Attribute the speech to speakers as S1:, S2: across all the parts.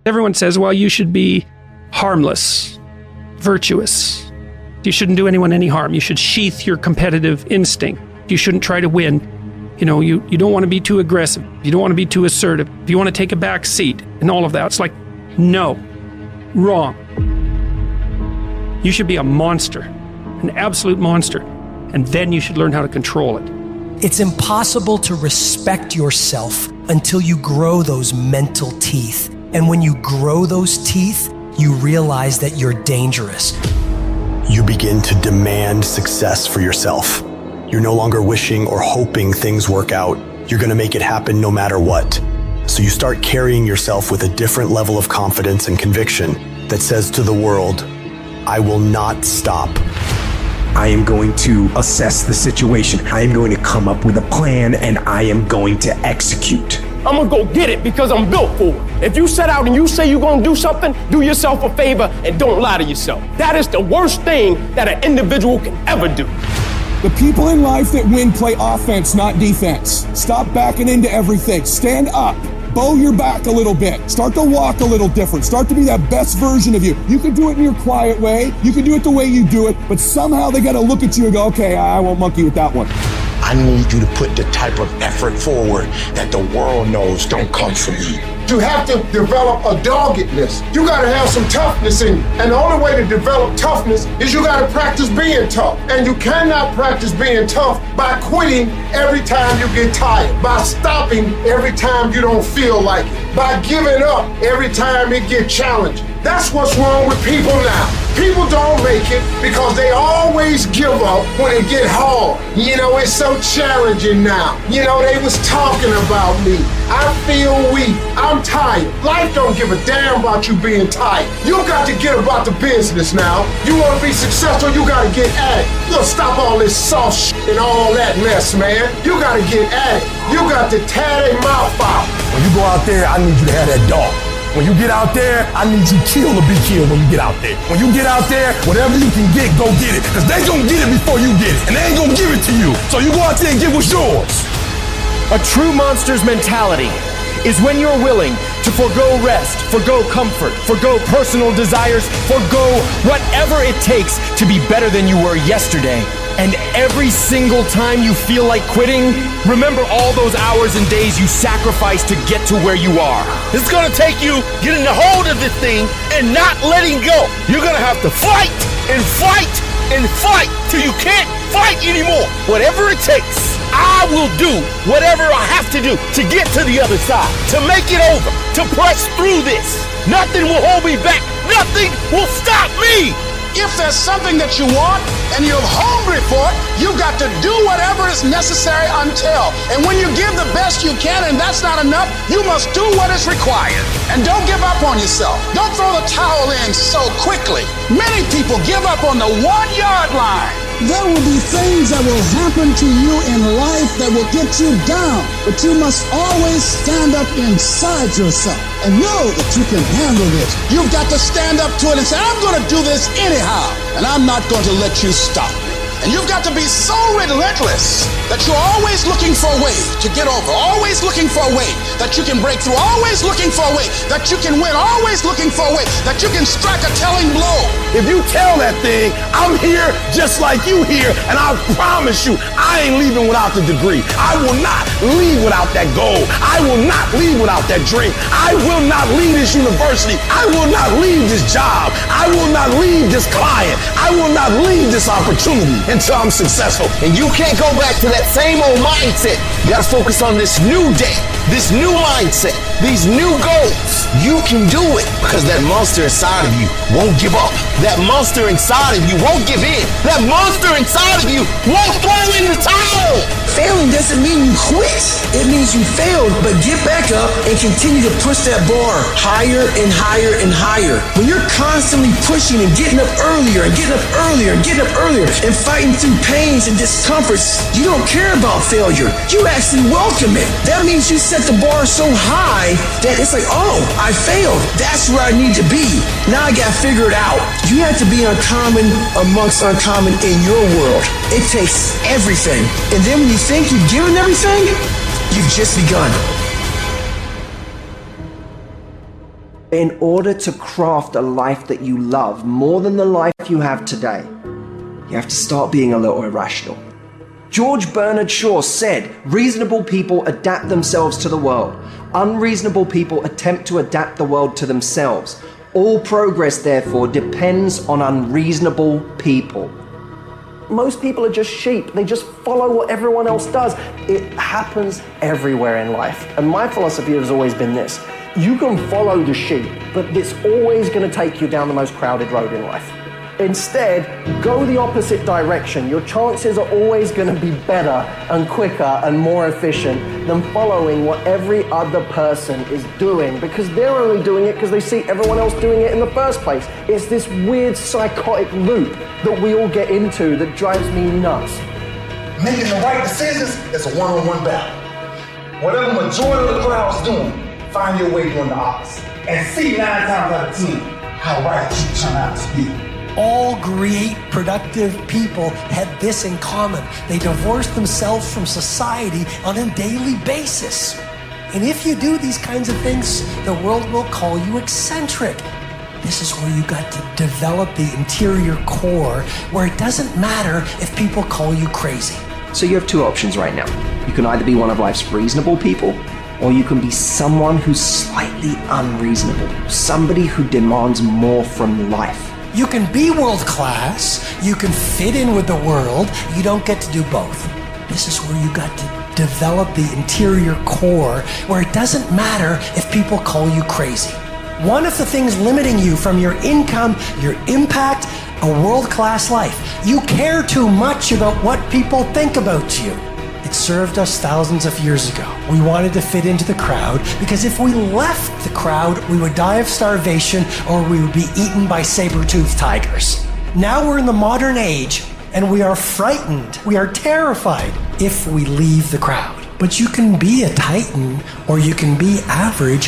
S1: Everyone says, well, you should be harmless, virtuous. You shouldn't do anyone any harm. You should sheath your competitive instinct. You shouldn't try to win. You know, you don't want to be too aggressive. You don't want to be too assertive. You want to take a back seat and all of that. It's like, no, wrong. You should be a monster, an absolute monster, and then you should learn how to control it.
S2: It's impossible to respect yourself until you grow those mental teeth. And when you grow those teeth, you realize that you're dangerous.
S3: You begin to demand success for yourself. You're no longer wishing or hoping things work out. You're going to make it happen no matter what. So you start carrying yourself with a different level of confidence and conviction that says to the world, I will not stop.
S4: I am going to assess the situation. I am going to come up with a plan, and I am going to execute.
S5: I'm gonna go get it because I'm built for it. If you set out and you say you're gonna do something, do yourself a favor and don't lie to yourself. That is the worst thing that an individual can ever do.
S6: The people in life that win play offense, not defense. Stop backing into everything. Stand up. Bow your back a little bit. Start to walk a little different. Start to be that best version of you. You can do it in your quiet way. You can do it the way you do it, but somehow they got to look at you and go, okay, I won't monkey with that one.
S7: I need you to put the type of effort forward that the world knows don't come from you.
S8: You have to develop a doggedness. You gotta have some toughness in you. And the only way to develop toughness is you gotta practice being tough. And you cannot practice being tough by quitting every time you get tired, by stopping every time you don't feel like it, by giving up every time it gets challenging. That's what's wrong with people now. People don't make it because they always give up when it get hard. You know, it's so challenging now. You know, they was talking about me. I feel weak. I'm tired. Life don't give a damn about you being tired. You got to get about the business now. You want to be successful, you got to get at it. You got to stop all this soft shit and all that mess, man. You got to get at it. You got to tear their mouth out.
S7: When you go out there, I need you to have that dog. When you get out there, I need you kill to be killed when you get out there. When you get out there, whatever you can get, go get it. Because they gonna get it before you get it. And they ain't gonna give it to you. So you go out there and get what's yours.
S5: A true monster's mentality is when you're willing to forgo rest, forgo comfort, forgo personal desires, forgo whatever it takes to be better than you were yesterday. And every single time you feel like quitting, remember all those hours and days you sacrificed to get to where you are.
S9: It's gonna take you getting a hold of this thing and not letting go. You're gonna have to fight and fight and fight till you can't fight anymore. Whatever it takes, I will do whatever I have to do to get to the other side, to make it over, to press through this. Nothing will hold me back. Nothing will stop me.
S10: If there's something that you want and you're hungry for it, you got to do whatever is necessary until. And when you give the best you can and that's not enough, you must do what is required. And don't give up on yourself. Don't throw the towel in so quickly. Many people give up on the 1-yard line.
S11: There will be things that will happen to you in life that will get you down, but you must always stand up inside yourself and know that you can handle this.
S10: You've got to stand up to it and say, I'm going to do this anyhow, and I'm not going to let you stop me. And you've got to be so relentless that you're always looking for a way to get over, always looking for a way that you can break through, always looking for a way that you can win, always looking for a way that you can strike a telling blow.
S7: If you tell that thing, I'm here just like you here, and I promise you, I ain't leaving without the degree. I will not leave without that goal. I will not leave without that dream. I will not leave this university. I will not leave this job. I will not leave this client. I will not leave this opportunity until I'm successful.
S9: And you can't go back to that same old mindset. You gotta focus on this new day, this new mindset, these new goals. You can do it because that monster inside of you won't give up. That monster inside of you won't give in. That monster inside of you won't throw in the towel.
S2: Failing doesn't mean you quit. It means you failed, but get back up and continue to push that bar higher and higher and higher. When you're constantly pushing and getting up earlier and getting up earlier and getting up earlier and fighting through pains and discomforts, you don't care about failure. You actually welcome it. That means you set the bar so high that it's like, oh, I failed. That's where I need to be. Now I gotta figure it out. You have to be uncommon amongst uncommon in your world. It takes everything. And then when you think you've given everything, you've just begun.
S4: In order to craft a life that you love more than the life you have today, you have to start being a little irrational. George Bernard Shaw said, reasonable people adapt themselves to the world. Unreasonable people attempt to adapt the world to themselves. All progress, therefore, depends on unreasonable people. Most people are just sheep. They just follow what everyone else does. It happens everywhere in life. And my philosophy has always been this. You can follow the sheep, but it's always going to take you down the most crowded road in life. Instead, go the opposite direction. Your chances are always going to be better and quicker and more efficient than following what every other person is doing, because they're only doing it because they see everyone else doing it in the first place. It's this weird psychotic loop that we all get into that drives me nuts.
S10: Making the right decisions is a one-on-one battle. Whatever majority of the crowd's doing, find your way doing the opposite. And see 9 times out of 10 how right you turn out to be.
S12: All great, productive people had this in common. They divorced themselves from society on a daily basis. And if you do these kinds of things, the world will call you eccentric. This is where you got to develop the interior core, where it doesn't matter if people call you crazy.
S4: So you have two options right now. You can either be one of life's reasonable people, or you can be someone who's slightly unreasonable, somebody who demands more from life.
S12: You can be world class, you can fit in with the world, you don't get to do both. This is where you got to develop the interior core, where it doesn't matter if people call you crazy. One of the things limiting you from your income, your impact, a world-class life. You care too much about what people think about you. It served us thousands of years ago. We wanted to fit into the crowd because if we left the crowd, we would die of starvation or we would be eaten by saber-toothed tigers. Now we're in the modern age and we are frightened. We are terrified if we leave the crowd. But you can be a titan or you can be average.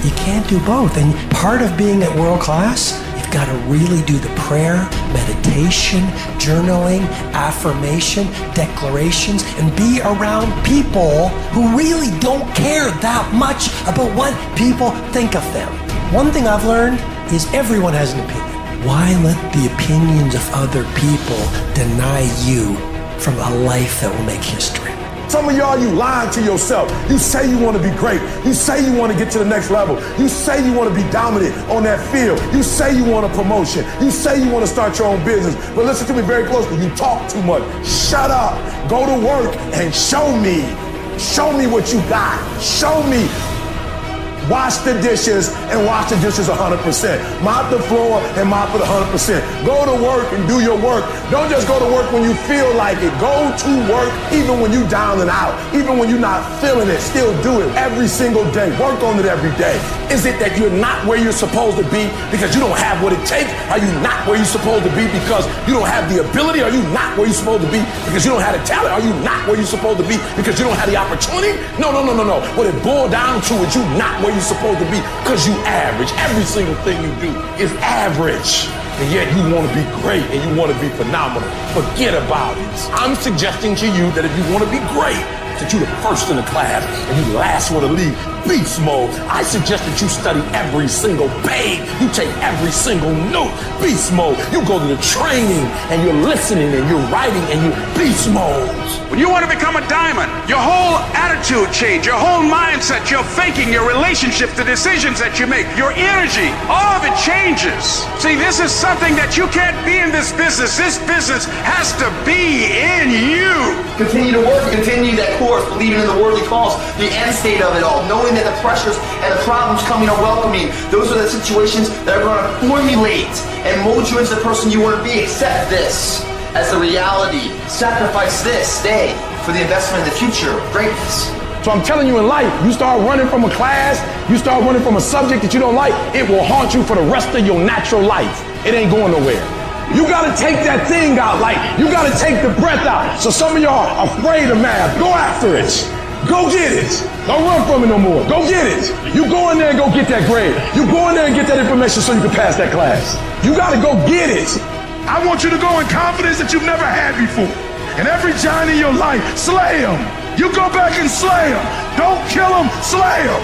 S12: You can't do both. And part of being at world class, you've got to really do the prayer, meditation, journaling, affirmation, declarations, and be around people who really don't care that much about what people think of them. One thing I've learned is everyone has an opinion. Why let the opinions of other people deny you from a life that will make history?
S7: Some of y'all, you lying to yourself. You say you want to be great. You say you want to get to the next level. You say you want to be dominant on that field. You say you want a promotion. You say you want to start your own business. But listen to me very closely. You talk too much. Shut up. Go to work and show me. Show me what you got. Show me. Wash the dishes and wash the dishes 100%. Mop the floor and mop it 100%. Go to work and do your work. Don't just go to work when you feel like it. Go to work even when you're down and out. Even when you're not feeling it, still do it every single day. Work on it every day. Is it that you're not where you're supposed to be because you don't have what it takes? Are you not where you're supposed to be because you don't have the ability? Are you not where you're supposed to be because you don't have the talent? Are you not where you're supposed to be because you don't have the opportunity? No. What it boiled down to is you not where you're supposed to be because you average. Every single thing you do is average. And yet you want to be great and you want to be phenomenal. Forget about it. I'm suggesting to you that if you want to be great, that you're the first in the class and you last for the league, beast mode. I suggest that you study every single page. You take every single note, beast mode. You go to the training and you're listening and you're writing and you're beast mode.
S13: When you want to become a diamond, your whole attitude change, your whole mindset, your thinking, your relationship, the decisions that you make, your energy, all of it changes. See, this is something that you can't be in this business. This business has to be in you.
S14: Continue to work, continue that course, believing in the worldly cause, the end state of it all, knowing that the pressures and the problems coming are welcoming. Those are the situations that are going to formulate and mold you into the person you want to be. Accept this as the reality. Sacrifice this, stay for the investment in the future, greatness.
S7: So I'm telling you, in life, you start running from a class, you start running from a subject that you don't like, it will haunt you for the rest of your natural life. It ain't going nowhere. You gotta take that thing out, like you gotta take the breath out. So some of y'all are afraid of math. Go after it. Go get it. Don't run from it no more. Go get it. You go in there and go get that grade. You go in there and get that information so you can pass that class. You gotta go get it.
S10: I want you to go in confidence that you've never had before. And every giant in your life, slay him. You go back and slay him. Don't kill him, slay him.